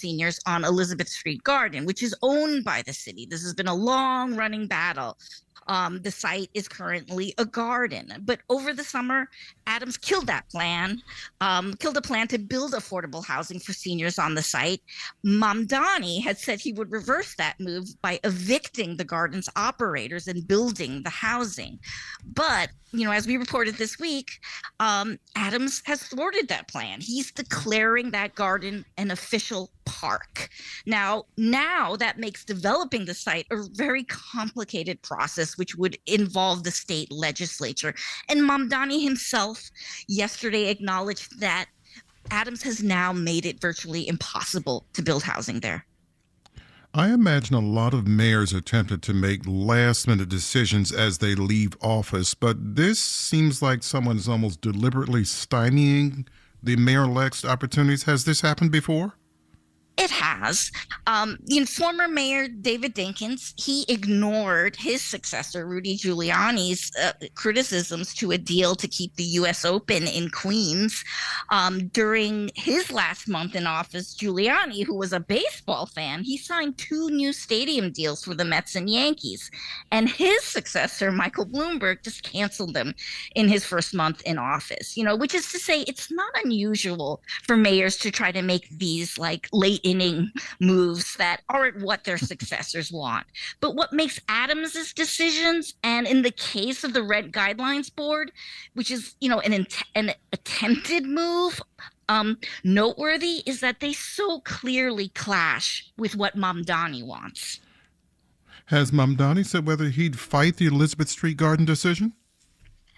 seniors on Elizabeth Street Garden, which is owned by the city. This has been a long running battle. The site is currently a garden. But over the summer, Adams killed that plan, killed a plan to build affordable housing for seniors on the site. Mamdani had said he would reverse that move by evicting the garden's operators and building the housing. But, as we reported this week, Adams has thwarted that plan. He's declaring that garden an official park. Now that makes developing the site a very complicated process, which would involve the state legislature. And Mamdani himself yesterday acknowledged that Adams has now made it virtually impossible to build housing there. I imagine a lot of mayors are tempted to make last-minute decisions as they leave office, but this seems like someone is almost deliberately stymieing the mayor-elect's opportunities. Has this happened before? It has. Former Mayor David Dinkins, he ignored his successor, Rudy Giuliani's criticisms to a deal to keep the U.S. Open in Queens. During his last month in office, Giuliani, who was a baseball fan, he signed 2 new stadium deals for the Mets and Yankees. And his successor, Michael Bloomberg, just canceled them in his first month in office, which is to say it's not unusual for mayors to try to make these late inning moves that aren't what their successors want. But what makes Adams's decisions, and in the case of the Rent Guidelines Board, which is an attempted move, noteworthy, is that they so clearly clash with what Mamdani wants. Has Mamdani said whether he'd fight the Elizabeth Street Garden decision?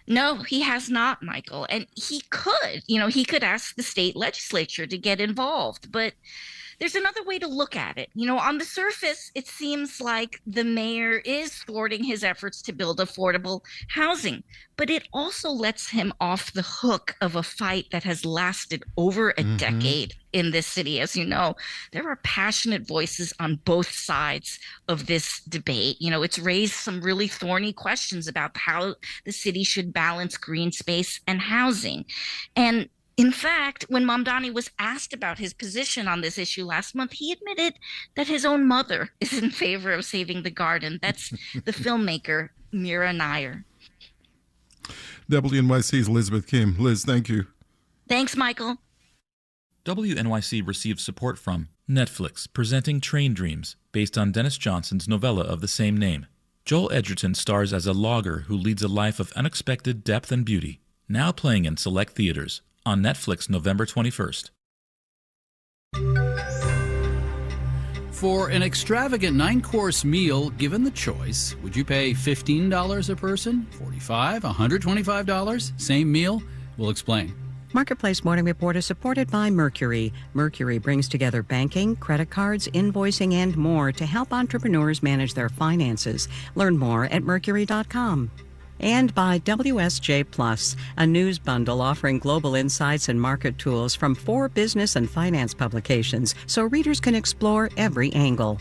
No, he has not, Michael. And he could, he could ask the state legislature to get involved. But there's another way to look at it. On the surface, it seems like the mayor is thwarting his efforts to build affordable housing, but it also lets him off the hook of a fight that has lasted over a decade in this city. As you know, there are passionate voices on both sides of this debate. It's raised some really thorny questions about how the city should balance green space and housing. And in fact, when Mamdani was asked about his position on this issue last month, he admitted that his own mother is in favor of saving the garden. That's the filmmaker Mira Nair. WNYC's Elizabeth Kim. Liz, thank you. Thanks, Michael. WNYC received support from Netflix, presenting Train Dreams, based on Dennis Johnson's novella of the same name. Joel Edgerton stars as a logger who leads a life of unexpected depth and beauty, now playing in select theaters. On Netflix, November 21st. For an extravagant 9-course meal, given the choice, would you pay $15 a person, $45, $125? Same meal? We'll explain. Marketplace Morning Report is supported by Mercury. Mercury brings together banking, credit cards, invoicing, and more to help entrepreneurs manage their finances. Learn more at Mercury.com. And by WSJ Plus, a news bundle offering global insights and market tools from 4 business and finance publications so readers can explore every angle.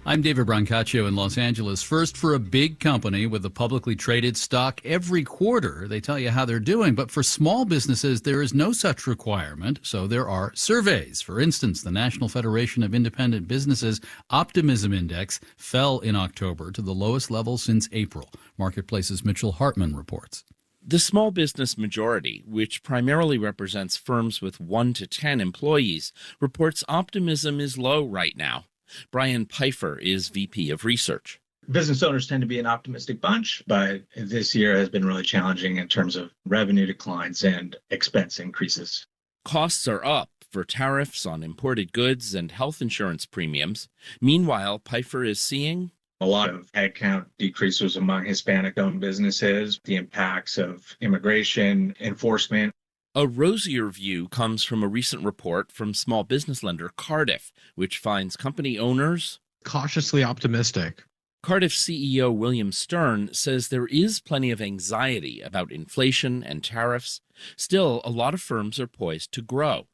I'm David Brancaccio in Los Angeles. First, for a big company with a publicly traded stock, every quarter they tell you how they're doing. But for small businesses, there is no such requirement. So there are surveys. For instance, the National Federation of Independent Businesses Optimism Index fell in October to the lowest level since April. Marketplace's Mitchell Hartman reports. The small business majority, which primarily represents firms with 1 to 10 employees, reports optimism is low right now. Brian Pfeiffer is VP of Research. Business owners tend to be an optimistic bunch, but this year has been really challenging in terms of revenue declines and expense increases. Costs are up for tariffs on imported goods and health insurance premiums. Meanwhile, Pfeiffer is seeing a lot of headcount decreases among Hispanic-owned businesses, the impacts of immigration enforcement. A rosier view comes from a recent report from small business lender Cardiff, which finds company owners cautiously optimistic. Cardiff CEO William Stern says there is plenty of anxiety about inflation and tariffs. Still, a lot of firms are poised to grow.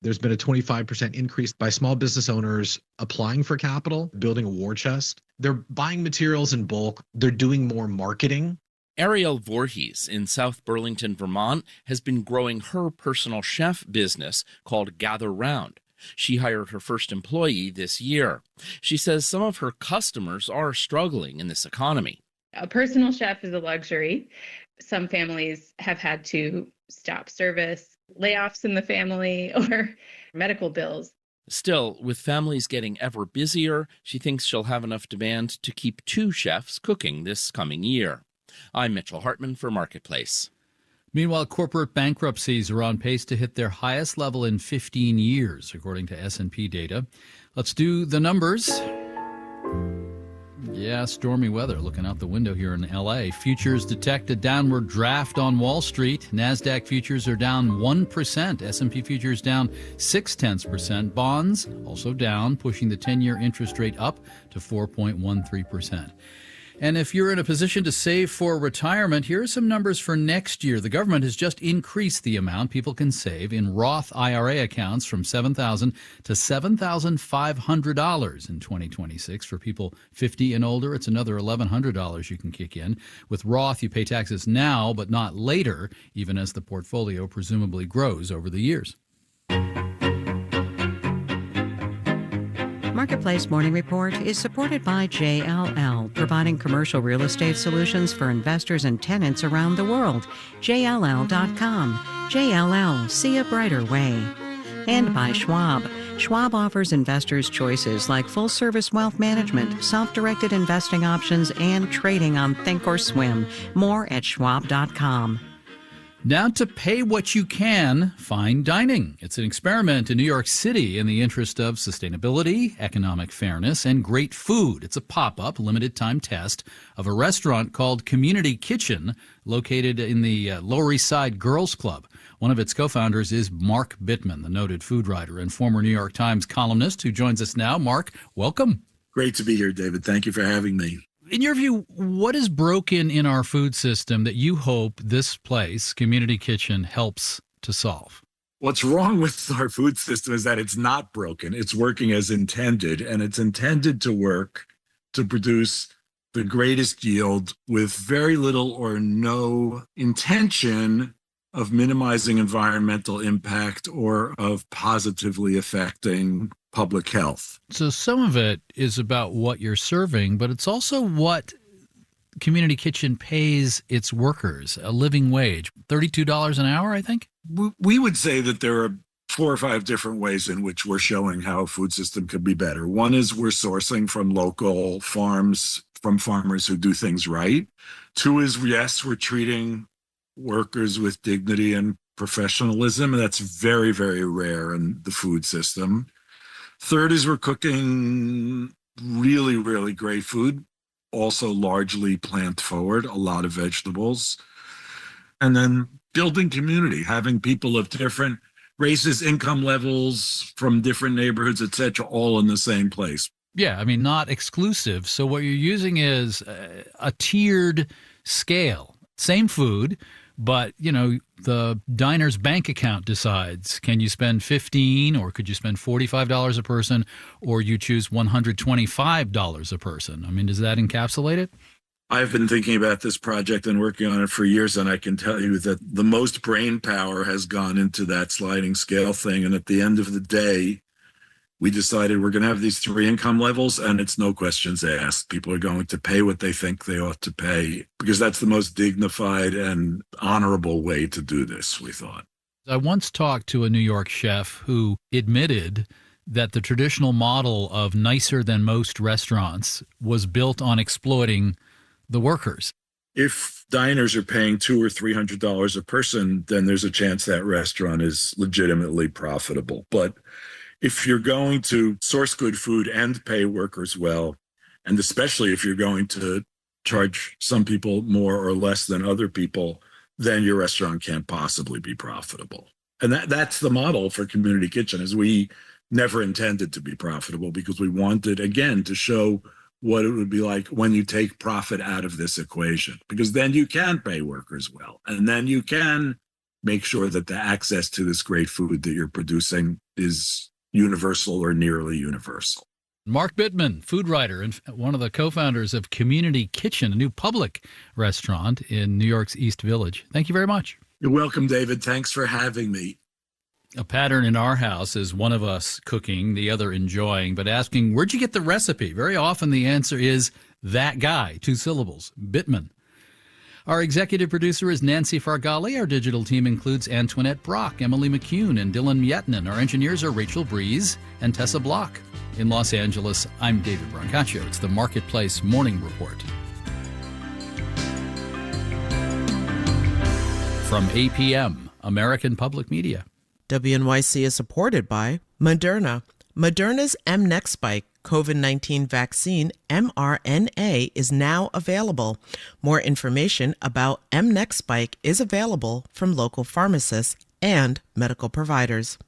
There's been a 25% increase by small business owners applying for capital, building a war chest. They're buying materials in bulk. They're doing more marketing. Ariel Voorhees in South Burlington, Vermont, has been growing her personal chef business called Gather Round. She hired her first employee this year. She says some of her customers are struggling in this economy. A personal chef is a luxury. Some families have had to stop service, layoffs in the family, or medical bills. Still, with families getting ever busier, she thinks she'll have enough demand to keep 2 chefs cooking this coming year. I'm Mitchell Hartman for Marketplace. Meanwhile, corporate bankruptcies are on pace to hit their highest level in 15 years, according to S&P data. Let's do the numbers. Yeah, stormy weather looking out the window here in L.A. Futures detect a downward draft on Wall Street. NASDAQ futures are down 1%. S&P futures down 0.6%. Bonds also down, pushing the 10-year interest rate up to 4.13%. And if you're in a position to save for retirement, here are some numbers for next year. The government has just increased the amount people can save in Roth IRA accounts from $7,000 to $7,500 in 2026. For people 50 and older, it's another $1,100 you can kick in. With Roth, you pay taxes now, but not later, even as the portfolio presumably grows over the years. Marketplace Morning Report is supported by JLL, providing commercial real estate solutions for investors and tenants around the world. JLL.com. JLL, see a brighter way. And by Schwab. Schwab offers investors choices like full-service wealth management, self-directed investing options, and trading on Thinkorswim. More at Schwab.com. Now to pay what you can, fine dining. It's an experiment in New York City in the interest of sustainability, economic fairness, and great food. It's a pop-up, limited-time test of a restaurant called Community Kitchen, located in the Lower East Side Girls Club. One of its co-founders is Mark Bittman, the noted food writer and former New York Times columnist who joins us now. Mark, welcome. Great to be here, David. Thank you for having me. In your view, what is broken in our food system that you hope this place, Community Kitchen, helps to solve? What's wrong with our food system is that it's not broken. It's working as intended, and it's intended to work to produce the greatest yield with very little or no intention of minimizing environmental impact or of positively affecting public health. So some of it is about what you're serving, but it's also what Community Kitchen pays its workers, a living wage, $32 an hour, I think? We would say that there are 4 or 5 different ways in which we're showing how a food system could be better. One is we're sourcing from local farms, from farmers who do things right. 2 is, yes, we're treating workers with dignity and professionalism, and that's very, very rare in the food system. 3rd is we're cooking really, really great food, also largely plant forward, a lot of vegetables. And then building community, having people of different races, income levels, from different neighborhoods, et cetera, all in the same place. Yeah, I mean, not exclusive. So what you're using is a tiered scale. Same food, but, you know, the diner's bank account decides, can you spend $15 or could you spend $45 a person, or you choose $125 a person? I mean, does that encapsulate it? I've been thinking about this project and working on it for years, and I can tell you that the most brain power has gone into that sliding scale thing. And at the end of the day, we decided we're going to have these 3 income levels, and it's no questions asked. People are going to pay what they think they ought to pay, because that's the most dignified and honorable way to do this, we thought. I once talked to a New York chef who admitted that the traditional model of nicer than most restaurants was built on exploiting the workers. If diners are paying $200 or $300 a person, then there's a chance that restaurant is legitimately profitable. But if you're going to source good food and pay workers well, and especially if you're going to charge some people more or less than other people, then your restaurant can't possibly be profitable. And that's the model for Community Kitchen, is we never intended to be profitable because we wanted, again, to show what it would be like when you take profit out of this equation, because then you can pay workers well, and then you can make sure that the access to this great food that you're producing is universal or nearly universal. Mark Bittman, food writer and one of the co-founders of Community Kitchen, a new public restaurant in New York's East Village. Thank you very much. You're welcome, David. Thanks for having me. A pattern in our house is one of us cooking, the other enjoying, but asking, where'd you get the recipe? Very often the answer is that guy, 2 syllables, Bittman. Our executive producer is Nancy Fargali. Our digital team includes Antoinette Brock, Emily McCune, and Dylan Mietnin. Our engineers are Rachel Breeze and Tessa Block. In Los Angeles, I'm David Brancaccio. It's the Marketplace Morning Report. From APM, American Public Media. WNYC is supported by Moderna. Moderna's mNEXSpike COVID-19 vaccine, mRNA, is now available. More information about mNEXSpike is available from local pharmacists and medical providers.